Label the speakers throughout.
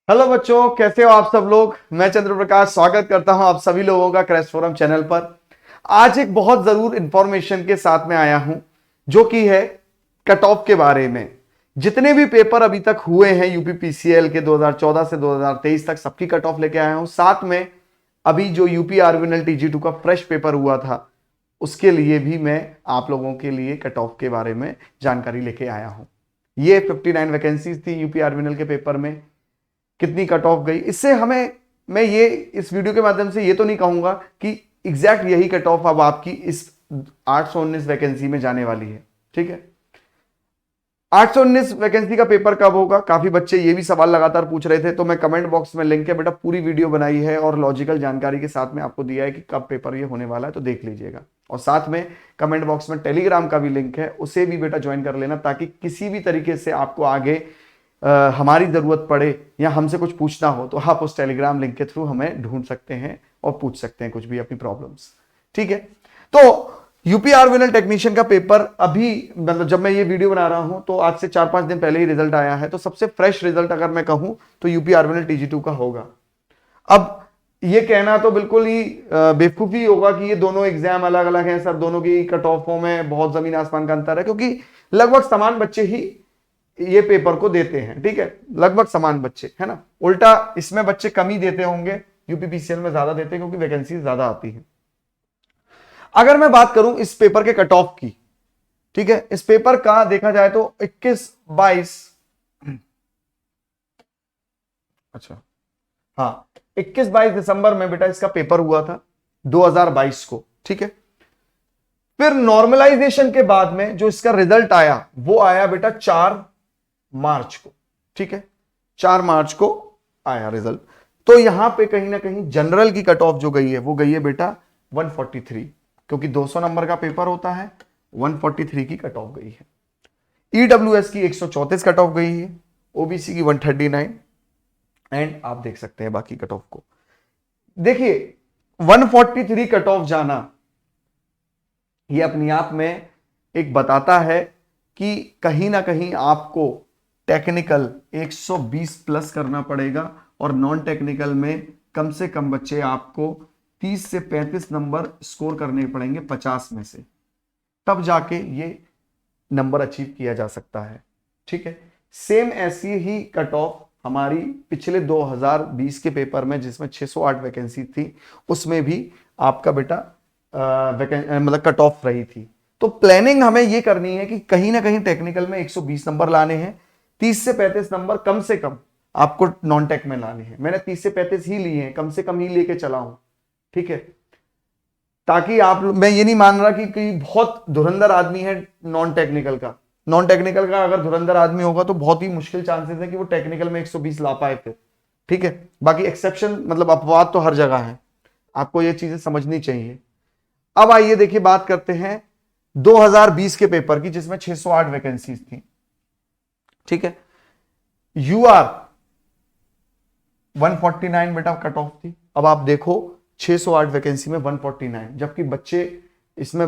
Speaker 1: Hello बच्चों, कैसे हो आप सब लोग। मैं चंद्र प्रकाश स्वागत करता हूं आप सभी लोगों का क्रैश फोरम चैनल पर। आज एक बहुत जरूर इंफॉर्मेशन के साथ में आया हूं जो कि है कट ऑफ के बारे में। जितने भी पेपर अभी तक हुए हैं यूपी पीसीएल के 2014 से 2023 तक सबकी कट ऑफ लेके आया हूं। साथ में अभी जो यूपी आरवीएनएल टीजी2 का फ्रेश पेपर हुआ था उसके लिए भी मैं आप लोगों के लिए कट ऑफ के बारे में जानकारी लेके आया हूं। ये 59 वैकेंसीज थी यूपी आरवीएनएल के पेपर में, कितनी कट ऑफ गई। इससे हमें मैं ये इस वीडियो के माध्यम से ये तो नहीं कहूंगा कि एग्जैक्ट यही कट ऑफ अब आपकी इस 819 वैकेंसी में जाने वाली है। ठीक है, 819 वैकेंसी का पेपर कब होगा, काफी बच्चे ये भी सवाल लगातार पूछ रहे थे। तो मैं कमेंट बॉक्स में लिंक है बेटा, पूरी वीडियो बनाई है और लॉजिकल जानकारी के साथ में आपको दिया है कि कब पेपर ये होने वाला है, तो देख लीजिएगा। और साथ में कमेंट बॉक्स में टेलीग्राम का भी लिंक है, उसे भी बेटा ज्वाइन कर लेना ताकि किसी भी तरीके से आपको आगे हमारी जरूरत पड़े या हमसे कुछ पूछना हो तो आप उस टेलीग्राम लिंक के थ्रू हमें ढूंढ सकते हैं और पूछ सकते हैं कुछ भी अपनी प्रॉब्लम्स। ठीक है, तो यूपी आरवीएनएल टेक्नीशियन का पेपर अभी मतलब जब मैं ये वीडियो बना रहा हूं तो आज से 4-5 दिन पहले ही रिजल्ट आया है। तो सबसे फ्रेश रिजल्ट अगर मैं कहूं तो यूपी आरवीएनएल टीजी2 का होगा। अब ये कहना तो बिल्कुल ही बेवकूफी होगा कि ये दोनों एग्जाम अलग अलग हैं सर, दोनों की कट ऑफों में बहुत जमीन आसमान का अंतर है, क्योंकि लगभग समान बच्चे ही ये पेपर को देते हैं। ठीक है, लगभग समान बच्चे है ना, उल्टा इसमें बच्चे कम ही देते होंगे, यूपीपीसीएल में ज्यादा देते हैं क्योंकि वैकेंसी ज्यादा आती है। अगर मैं बात करूं इस पेपर के कट ऑफ की, ठीक है, इस पेपर का देखा जाए तो 21-22 अच्छा हाँ 21-22 दिसंबर में बेटा इसका पेपर हुआ था 2022 को। ठीक है, फिर नॉर्मलाइजेशन के बाद में जो इसका रिजल्ट आया वो आया बेटा 4 मार्च को। ठीक है, 4 मार्च को आया रिजल्ट। तो यहां पे कहीं ना कहीं जनरल की कट ऑफ जो गई है वो गई है बेटा 143, क्योंकि 200 नंबर का पेपर होता है। 143 की कट ऑफ गई है। ईडब्ल्यूएस की 134 कट ऑफ गई है, ओबीसी की 139 एंड आप देख सकते हैं बाकी कट ऑफ को। देखिए 143 कट ऑफ जाना ये अपने आप में एक बताता है कि कहीं ना कहीं आपको टेक्निकल 120 प्लस करना पड़ेगा और नॉन टेक्निकल में कम से कम बच्चे आपको 30 से 35 नंबर स्कोर करने पड़ेंगे 50 में से, तब जाके ये नंबर अचीव किया जा सकता है। ठीक है, सेम ऐसी ही कट ऑफ हमारी पिछले 2020 के पेपर में जिसमें 608 वैकेंसी थी उसमें भी आपका बेटा मतलब कट ऑफ रही थी। तो प्लानिंग हमें ये करनी है कि कहीं ना कहीं टेक्निकल में 120 नंबर लाने हैं, 30 से 35 नंबर कम से कम आपको नॉन टेक में लाने हैं। मैंने 30 से 35 ही लिए हैं, कम से कम ही लेके चला हूं। ठीक है, ताकि आप, मैं ये नहीं मान रहा कि बहुत धुरंधर आदमी है नॉन टेक्निकल का। नॉन टेक्निकल का अगर धुरंधर आदमी होगा तो बहुत ही मुश्किल चांसेस है कि वो टेक्निकल में 120 ला पाए फिर। ठीक है, बाकी एक्सेप्शन मतलब अपवाद तो हर जगह है, आपको ये चीजें समझनी चाहिए। अब आइए देखिए बात करते हैं 2020 के पेपर की जिसमें 608 वैकेंसीज थी। ठीक है, यूआर 149 बेटा कट ऑफ थी। अब आप देखो 608 वैकेंसी में 149, जबकि बच्चे इसमें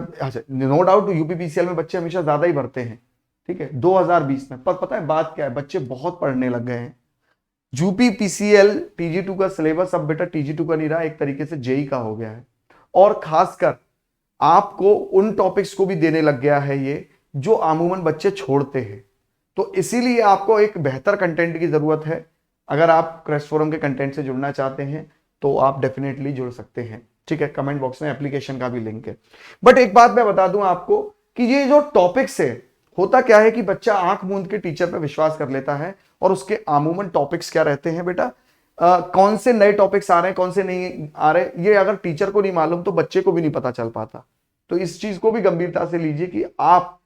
Speaker 1: नो डाउट यूपीपीसीएल में बच्चे हमेशा ज्यादा ही भरते हैं। ठीक है, 2020 में, पर पता है बात क्या है, बच्चे बहुत पढ़ने लग गए हैं। यूपीपीसीएल टीजी2 का सिलेबस अब बेटा टीजी2 का नहीं रहा, एक तरीके से जेई का हो गया है। और खासकर आपको उन टॉपिक्स को भी देने लग गया है ये जो अमूमन बच्चे छोड़ते हैं। तो इसीलिए आपको एक बेहतर कंटेंट की जरूरत है। अगर आप क्रैश फोरम के कंटेंट से जुड़ना चाहते हैं तो आप डेफिनेटली जुड़ सकते हैं। ठीक है, कमेंट बॉक्स में एप्लीकेशन का भी लिंक है। बट एक बात मैं बता दूं आपको कि ये जो टॉपिक्स है, होता क्या है कि बच्चा आंख मूंद के टीचर पर विश्वास कर लेता है और उसके अमूमन टॉपिक्स क्या रहते हैं बेटा, कौन से नए टॉपिक्स आ रहे हैं कौन से नहीं आ रहे, ये अगर टीचर को नहीं मालूम तो बच्चे को भी नहीं पता चल पाता। तो इस चीज को भी गंभीरता से लीजिए कि आप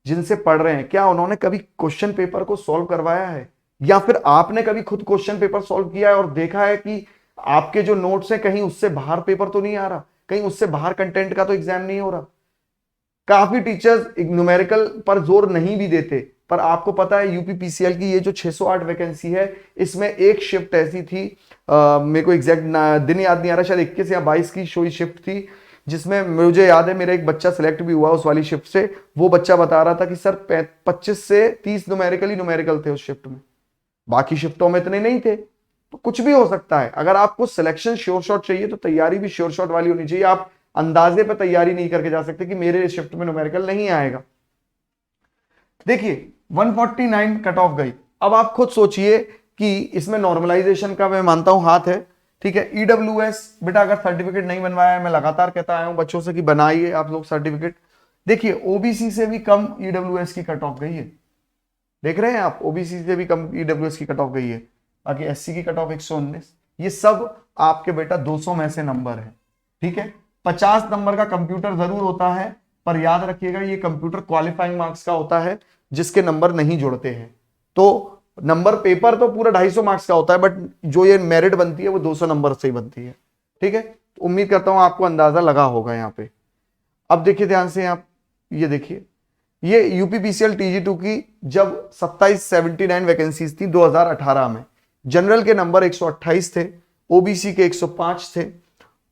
Speaker 1: जिनसे पढ़ रहे हैं क्या उन्होंने कभी क्वेश्चन पेपर को सॉल्व करवाया है, या फिर आपने कभी खुद क्वेश्चन पेपर सॉल्व किया है और देखा है कि आपके जो नोट्स हैं कहीं उससे बाहर पेपर तो नहीं आ रहा, कहीं उससे बाहर कंटेंट का तो एग्जाम नहीं हो रहा। काफी टीचर्स न्यूमेरिकल पर जोर नहीं भी देते, पर आपको पता है यूपीपीसीएल की ये जो 608 वैकेंसी है इसमें एक शिफ्ट ऐसी थी, मेरे को एग्जैक्ट दिन याद नहीं आ रहा, शायद 21 या 22 की शोई शिफ्ट थी, जिसमें मुझे याद है मेरा एक बच्चा सिलेक्ट भी हुआ उस वाली शिफ्ट से। वो बच्चा बता रहा था कि सर 25 से 30 न्यूमेरिकल थे उस शिफ्ट में, बाकी शिफ्टों में इतने नहीं थे। तो कुछ भी हो सकता है। अगर आपको सिलेक्शन श्योर शॉट चाहिए तो तैयारी भी श्योर शॉट वाली होनी चाहिए। आप अंदाजे पे तैयारी नहीं करके जा सकते कि मेरे शिफ्ट में न्यूमेरिकल नहीं आएगा। देखिए 149 कट ऑफ गई। अब आप खुद सोचिए कि इसमें नॉर्मलाइजेशन का मैं मानता हूं हाथ है, ठीक है। ईडब्ल्यूएस बेटा अगर सर्टिफिकेट नहीं बनवाया है, मैं लगातार कहता आया हूं बच्चों से कि बनाइए आप लोग सर्टिफिकेट। देखिए ओबीसी से भी कम ईडब्ल्यूएस की कट ऑफ गई है, देख रहे हैं आप, ओबीसी से भी कम ईडब्ल्यूएस की कट ऑफ गई है। बाकी एससी की कट ऑफ 119। ये सब आपके बेटा 200 में से नंबर है, ठीक है। 50 नंबर का कंप्यूटर जरूर होता है, पर याद रखिएगा ये कंप्यूटर क्वालिफाइंग मार्क्स का होता है जिसके नंबर नहीं जुड़ते हैं। तो नंबर पेपर तो पूरा 250 मार्क्स का होता है, बट जो ये मेरिट बनती है वो 200 नंबर से ही बनती है, ठीक है। तो उम्मीद करता हूं आपको अंदाजा लगा होगा यहाँ पे। अब देखिए ध्यान से, आप ये देखिए, ये यूपीपीसीएल टीजी2 की जब 2779 वैकेंसीज थी 2018 में, जनरल के नंबर 128 थे, ओबीसी के 105 थे,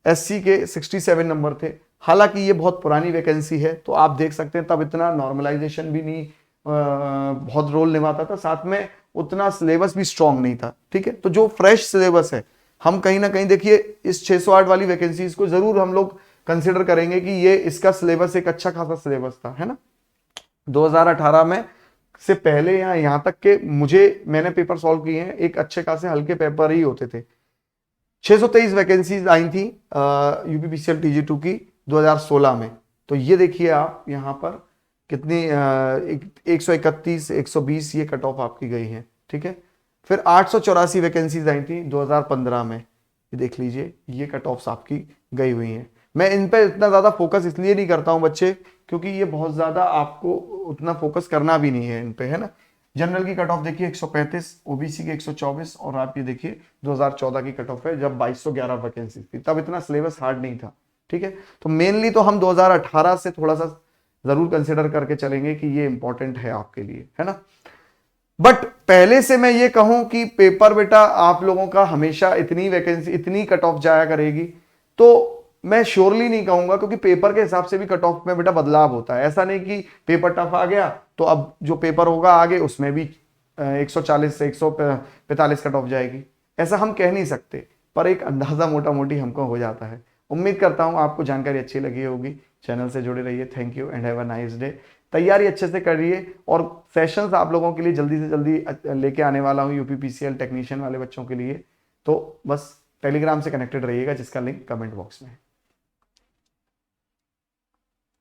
Speaker 1: एससी के 67 नंबर थे। हालांकि ये बहुत पुरानी वैकेंसी है, तो आप देख सकते हैं तब इतना नॉर्मलाइजेशन भी नहीं बहुत रोल निभाता था, साथ में उतना सिलेबस भी स्ट्रांग नहीं था, ठीक है। तो जो फ्रेश सिलेबस है, हम कहीं ना कहीं देखिए इस 608 वाली वैकेंसीज को जरूर हम लोग कंसिडर करेंगे कि ये इसका सिलेबस एक अच्छा खासा सिलेबस था, है ना। 2018 में से पहले यहाँ तक के मैंने पेपर सॉल्व किए हैं, एक अच्छे खासे हल्के पेपर ही होते थे। 623 वैकेंसीज आई थी यूपीपीसीएल टीजी2 की 2016 में। तो ये देखिए आप यहाँ पर कितनी 131, 120 ये कट ऑफ आपकी गई है, ठीक है। फिर 884 वैकेंसीज आई थी 2015 में, ये देख लीजिए, ये कट ऑफ्स आपकी गई हुई हैं। मैं इन पे इतना ज्यादा फोकस इसलिए नहीं करता हूं बच्चे, क्योंकि ये बहुत ज्यादा आपको उतना फोकस करना भी नहीं है इन पे, है ना। जनरल की कट ऑफ देखिए 135, ओबीसी की 124, और आप ये देखिए 2014 की कट ऑफ है जब 2211 वैकेंसी थी, तब इतना सिलेबस हार्ड नहीं था, ठीक है। तो मेनली तो हम 2018 से थोड़ा सा जरूर कंसिडर करके चलेंगे कि ये इंपॉर्टेंट है आपके लिए, है ना। बट पहले से मैं ये कहूं कि पेपर बेटा आप लोगों का हमेशा इतनी वैकेंसी, इतनी कट ऑफ जाया करेगी, तो मैं श्योरली नहीं कहूंगा, क्योंकि पेपर के हिसाब से भी कट ऑफ में बेटा बदलाव होता है। ऐसा नहीं कि पेपर टफ आ गया तो अब जो पेपर होगा आगे उसमें भी 140 से 145 कट ऑफ जाएगी, ऐसा हम कह नहीं सकते, पर एक अंदाजा मोटा मोटी हमको हो जाता है। उम्मीद करता हूं आपको जानकारी अच्छी लगी होगी। चैनल से जुड़े रहिए। Thank you and have a nice day. तैयारी अच्छे से करिए, और सेशंस आप लोगों के लिए जल्दी से जल्दी लेके आने वाला हूं यूपीपीसीएल टेक्नीशियन वाले बच्चों के लिए। तो बस टेलीग्राम से कनेक्टेड रहिएगा, जिसका लिंक कमेंट बॉक्स में है।